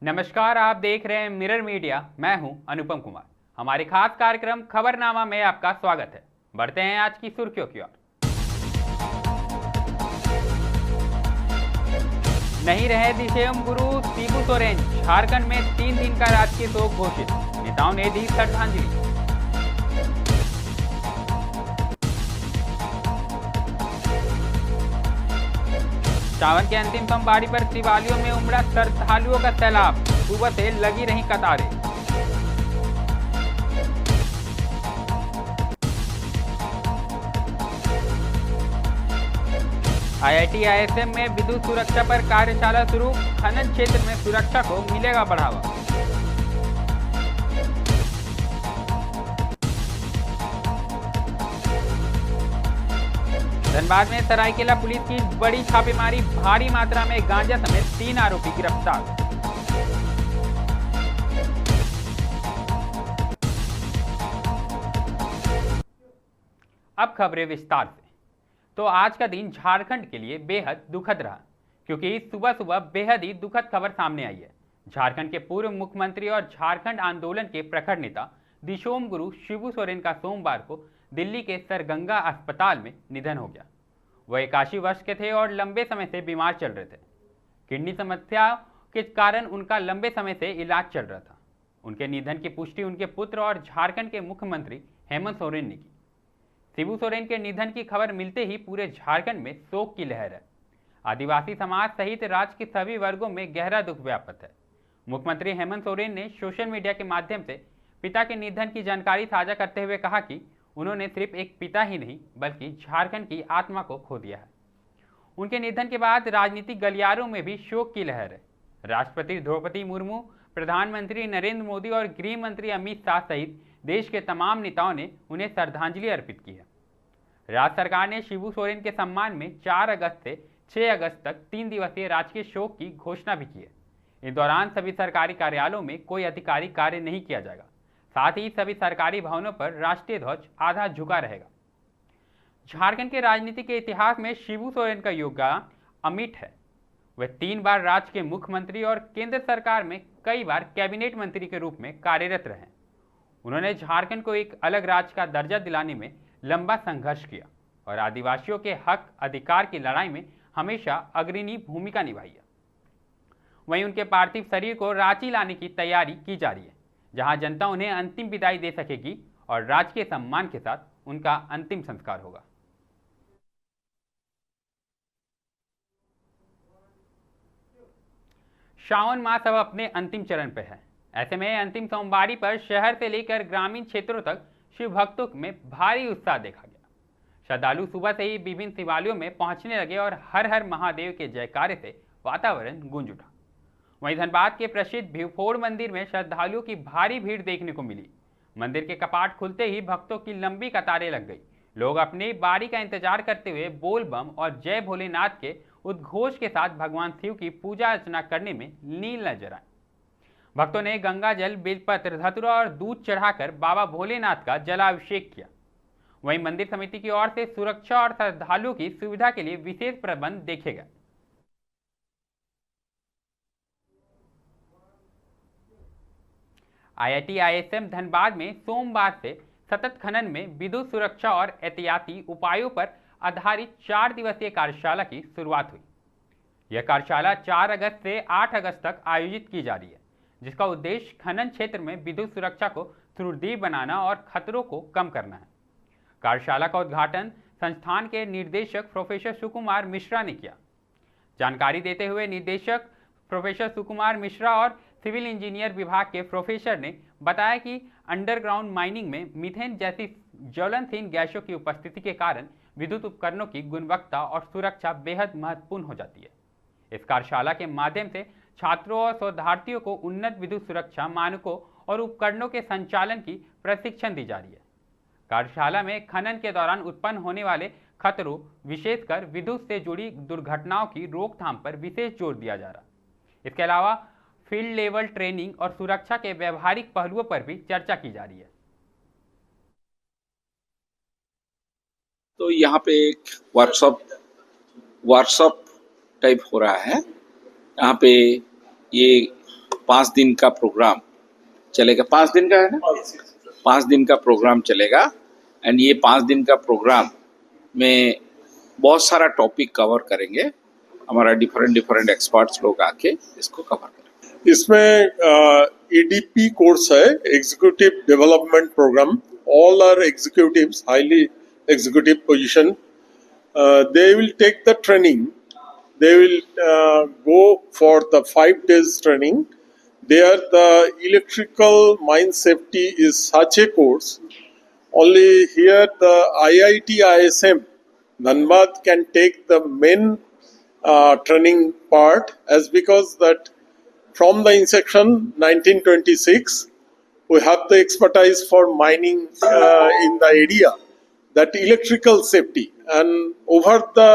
नमस्कार, आप देख रहे हैं मिरर मीडिया। मैं हूं अनुपम कुमार। हमारे खास कार्यक्रम खबरनामा में आपका स्वागत है। बढ़ते हैं आज की सुर्खियों की ओर। नहीं रहे दिशेम गुरु शिबू सोरेन, झारखंड में 3 दिन का राजकीय शोक घोषित, नेताओं ने दी श्रद्धांजलि। सावन के अंतिम सोमवारी पर शिवालयों में उमड़ा श्रद्धालुओं का सैलाब, सुबह से लगी रही कतारें। IIT ISM में विद्युत सुरक्षा पर कार्यशाला शुरू, खनन क्षेत्र में सुरक्षा को मिलेगा बढ़ावा। धनबाद में सरायकेला पुलिस की बड़ी छापेमारी, भारी मात्रा में गांजा समेत 3 आरोपी गिरफ्तार। अब खबरें विस्तार से। तो आज का दिन झारखंड के लिए बेहद दुखद रहा, क्योंकि सुबह सुबह बेहद ही दुखद खबर सामने आई है। झारखंड के पूर्व मुख्यमंत्री और झारखंड आंदोलन के प्रखर नेता दिशोम गुरु शिबू सोरेन का सोमवार को दिल्ली के सरगंगा अस्पताल में निधन हो गया। वह 81 वर्ष के थे और लंबे समय से बीमार चल रहे थे। किडनी समस्या के कारण उनका लंबे समय से इलाज चल रहा था। उनके निधन की पुष्टि उनके पुत्र और झारखंड के मुख्यमंत्री हेमंत सोरेन ने की। शिबू सोरेन के निधन की खबर मिलते ही पूरे झारखंड में शोक की लहर है। आदिवासी समाज सहित राज्य के सभी वर्गों में गहरा दुख व्याप्त है। मुख्यमंत्री हेमंत सोरेन ने सोशल मीडिया के माध्यम से पिता के निधन की जानकारी साझा करते हुए कहा कि उन्होंने सिर्फ एक पिता ही नहीं बल्कि झारखंड की आत्मा को खो दिया है। उनके निधन के बाद राजनीतिक गलियारों में भी शोक की लहर है। राष्ट्रपति द्रौपदी मुर्मू, प्रधानमंत्री नरेंद्र मोदी और गृह मंत्री अमित शाह सहित देश के तमाम नेताओं ने उन्हें श्रद्धांजलि अर्पित की है। राज्य सरकार ने शिबू सोरेन के सम्मान में 4 अगस्त से 6 अगस्त तक 3 दिवसीय राजकीय शोक की घोषणा भी की है। इस दौरान सभी सरकारी कार्यालयों में कोई आधिकारिक कार्य नहीं किया जाएगा। साथ ही सभी सरकारी भवनों पर राष्ट्रीय ध्वज आधा झुका रहेगा। झारखंड के राजनीति के इतिहास में शिबू सोरेन का योगदान अमिट है। वे 3 बार राज्य के मुख्यमंत्री और केंद्र सरकार में कई बार कैबिनेट मंत्री के रूप में कार्यरत रहे। उन्होंने झारखंड को एक अलग राज्य का दर्जा दिलाने में लंबा संघर्ष किया और आदिवासियों के हक अधिकार की लड़ाई में हमेशा अग्रणी भूमिका निभाई है। वहीं उनके पार्थिव शरीर को रांची लाने की तैयारी की जा रही है, जहां जनता उन्हें अंतिम विदाई दे सकेगी और राजकीय सम्मान के साथ उनका अंतिम संस्कार होगा। श्रावण मास अब अपने अंतिम चरण पर है। ऐसे में अंतिम सोमवारी पर शहर से लेकर ग्रामीण क्षेत्रों तक शिव भक्तों में भारी उत्साह देखा गया। श्रद्धालु सुबह से ही विभिन्न शिवालयों में पहुंचने लगे और हर हर महादेव के जयकारे से वातावरण गूंज उठा। वहीं धनबाद के प्रसिद्ध भिवफोड़ मंदिर में श्रद्धालुओं की भारी भीड़ देखने को मिली। मंदिर के कपाट खुलते ही भक्तों की लंबी कतारें लग गई। लोग अपनी बारी का इंतजार करते हुए बोल बम और जय भोलेनाथ के उद्घोष के साथ भगवान शिव की पूजा अर्चना करने में लीन नजर आए। भक्तों ने गंगा जल, बेलपत्र, धतूरा और दूध चढ़ाकर बाबा भोलेनाथ का जलाभिषेक किया। वहीं मंदिर समिति की ओर से सुरक्षा और श्रद्धालुओं की सुविधा के लिए विशेष प्रबंध देखे गए। IIT ISM धनबाद में सोमवार से सतत खनन में विद्युत सुरक्षा और एहतियाती उपायों पर आधारित 4 दिवसीय कार्यशाला की शुरुआत हुई। यह कार्यशाला 4 अगस्त से 8 अगस्त तक आयोजित की जा रही है, जिसका उद्देश्य खनन क्षेत्र में विद्युत सुरक्षा को सुदृढ़ बनाना और खतरों को कम करना है। कार्यशाला का उद्घाटन संस्थान के निदेशक प्रोफेसर सुकुमार मिश्रा ने किया। जानकारी देते हुए निदेशक प्रोफेसर सुकुमार मिश्रा और सिविल इंजीनियर विभाग के प्रोफेसर ने बताया कि अंडरग्राउंड माइनिंग में मीथेन जैसी ज्वलनशील गैसों की उपस्थिति के कारण विद्युत उपकरणों की गुणवत्ता और सुरक्षा बेहद महत्वपूर्ण हो जाती है। इस कार्यशाला के माध्यम से छात्रों और शोधार्थियों को उन्नत विद्युत सुरक्षा मानकों और उपकरणों के संचालन की प्रशिक्षण दी जा रही है। कार्यशाला में खनन के दौरान उत्पन्न होने वाले खतरों, विशेषकर विद्युत से जुड़ी दुर्घटनाओं की रोकथाम पर विशेष जोर दिया जा रहा है। इसके अलावा फील्ड लेवल ट्रेनिंग और सुरक्षा के व्यवहारिक पहलुओं पर भी चर्चा की जा रही है। तो यहाँ पे एक वर्कशॉप टाइप हो रहा है। यहाँ पे ये 5 दिन का प्रोग्राम चलेगा। 5 दिन का है ना? 5 दिन का प्रोग्राम चलेगा। एंड ये 5 दिन का प्रोग्राम में बहुत सारा टॉपिक कवर करेंगे। हमारा डिफरेंट एक्सपर्ट्स लोग आके इसको कवर करेंगे। इसमें EDP कोर्स है, executive development programme. All are executives, highly executive position, they will take the training. They will go for the 5 days training. There the electrical mine safety is such a course. Only here the IIT ISM Dhanbad can take the main training part, as because that from the inception 1926 we have the expertise for mining in the area. That electrical safety, and over the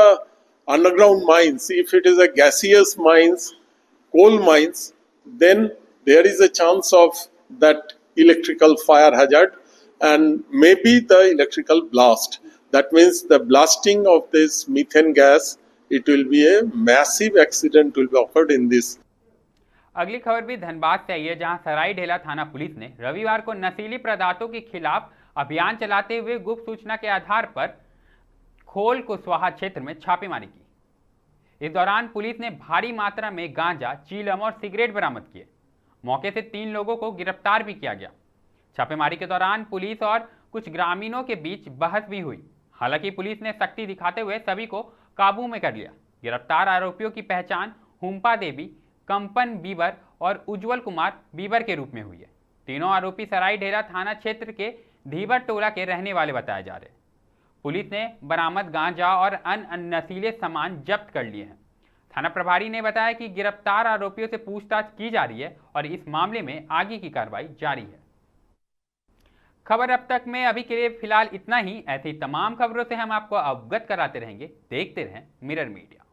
underground mines, if it is a gaseous mines, coal mines, then there is a chance of that electrical fire hazard and maybe the electrical blast. That means the blasting of this methane gas, it will be a massive accident will be occurred in this. अगली खबर भी धनबाद से आई है, जहां सरायढेला थाना police ने रविवार को नशीली पदार्थों के खिलाफ अभियान चलाते हुए गुप्त सूचना के आधार पर खोल कुशवाहा क्षेत्र में छापेमारी की। इस दौरान पुलिस ने भारी मात्रा में गांजा, चीलम और सिगरेट बरामद किए। मौके से 3 लोगों को गिरफ्तार भी किया गया। छापेमारी के दौरान पुलिस और कुछ ग्रामीणों के बीच बहस भी हुई। हालांकि पुलिस ने सख्ती दिखाते हुए सभी को काबू में कर लिया। गिरफ्तार आरोपियों की पहचान हुम्पा देवी, कंपन बीबर और उज्जवल कुमार बीबर के रूप में हुई है। तीनों आरोपी सरायढेला थाना क्षेत्र के धीवर टोला के रहने वाले बताए जा रहे हैं। पुलिस ने बरामद गांजा और अन्य नशीले सामान जब्त कर लिए हैं। थाना प्रभारी ने बताया कि गिरफ्तार आरोपियों से पूछताछ की जा रही है और इस मामले में आगे की कार्रवाई जारी है। खबर अब तक में अभी के लिए फिलहाल इतना ही। ऐसी तमाम खबरों से हम आपको अवगत कराते रहेंगे। देखते रहें मिरर मीडिया।